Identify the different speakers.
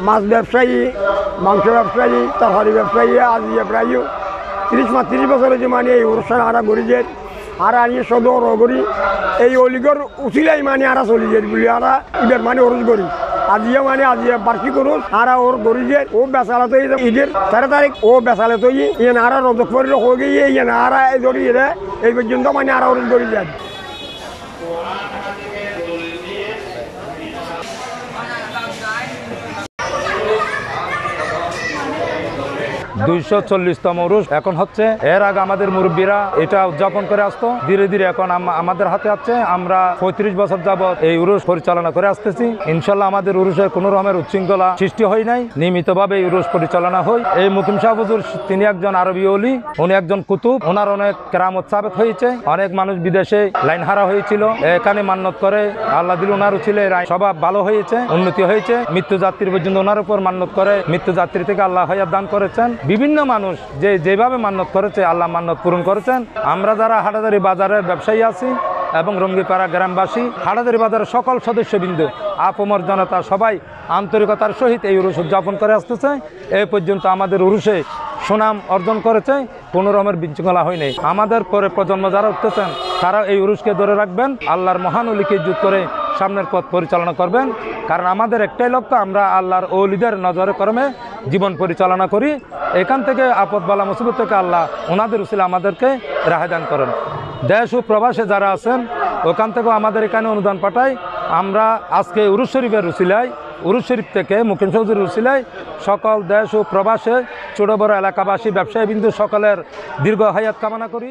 Speaker 1: মাছ ব্যবসায়ী, মাংস ব্যবসায়ী, তরকারি ব্যবসায়ী, আজিয়া প্রায় 30 বছর হয়েছে মানে এই অনুষ্ঠান আরা গড়িছে আর আনিয়ে সদর করি এই অলিগর উচিলাই মানে আরা চলি যায় বলে আরা ঈদের মানে ওরজ করি আজিয়া মানে আজিয়া বার্ষিক ওরজ আরা ওর গড়ি যায় ও বেচালা তো ঈদের 13 তারিখ ও বেচালে তো ইয়ে আরা রজক পরিল হয়ে গিয়ে ইয়ে আরা এই ধরি এই পর্যন্ত মানে আরা ওরজ গড়ি যায়।
Speaker 2: 240তম উরুস এখন হচ্ছে। এর আগে আমাদের মুরব্বীরা এটা উদযাপন করে আসতো, ধীরে ধীরে এখন আমাদের হাতে আছে। আমরা 35 বছর যাবত এই উরুস পরিচালনা করে আসতেছি। ইনশাল্লাহ আমাদের উরুসে কোনো রকমের উচ্ছৃঙ্খলা সৃষ্টি হয় নাই, নিয়মিতভাবে এই উরুস পরিচালনা হয়। এই মুকিম শাহ হুজুর তিনি একজন আরবি ওলি, উনি একজন কুতুব, ওনার অনেক কেরামত সাবেত হয়েছে। অনেক মানুষ বিদেশে লাইন হারা হয়েছিল, এখানে মান্নত করে আল্লাহ দিল ওনার ছিল স্বভাব ভালো হয়েছে, উন্নতি হয়েছে। মৃত্যু যাত্রী পর্যন্ত ওনার উপর মান্নত করে মৃত্যু যাত্রী থেকে আল্লাহ হায়াত দান করেছেন। বিভিন্ন মানুষ যেভাবে মান্নত করেছে আল্লাহ মান্নত পূরণ করেছেন। আমরা যারা হাটাদারি বাজারের ব্যবসায়ী আছি এবং রঙ্গিপাড়া গ্রামবাসী, হাটাদারি বাজারের সকল সদস্যবৃন্দ, আপমর জনতা সবাই আন্তরিকতার সহিত এই উরুস উদযাপন করে আসতেছে। এ পর্যন্ত আমাদের উরুসে সুনাম অর্জন করেছে, কোনো রকমের বিশৃঙ্খলা হয়নি। আমাদের পরে প্রজন্ম যারা উঠতেছেন তারা এই উরুসকে ধরে রাখবেন, আল্লাহর মহান ওলিকে যুগ করে সামনের পথ পরিচালনা করবেন। কারণ আমাদের একটাই লক্ষ্য, আমরা আল্লাহর ওলিদের নজরে কর্মে জীবন পরিচালনা করি। এখান থেকে আপদ বালা মুসিবত থেকে আল্লাহ ওনাদের উসিলা আমাদেরকে রেহাই দান করেন। দেশ ও প্রবাসে যারা আছেন ওখান থেকেও আমাদের এখানে অনুদান পাঠাই। আমরা আজকে উরুস শরীফের উসিলায়, উরুস শরীফ থেকে মুকিম শাহ হুজুরের উসিলায় সকল দেশ ও প্রবাসে ছোট বড় এলাকাবাসী ব্যবসায়ী বিন্দু সকলের দীর্ঘ হায়াত কামনা করি।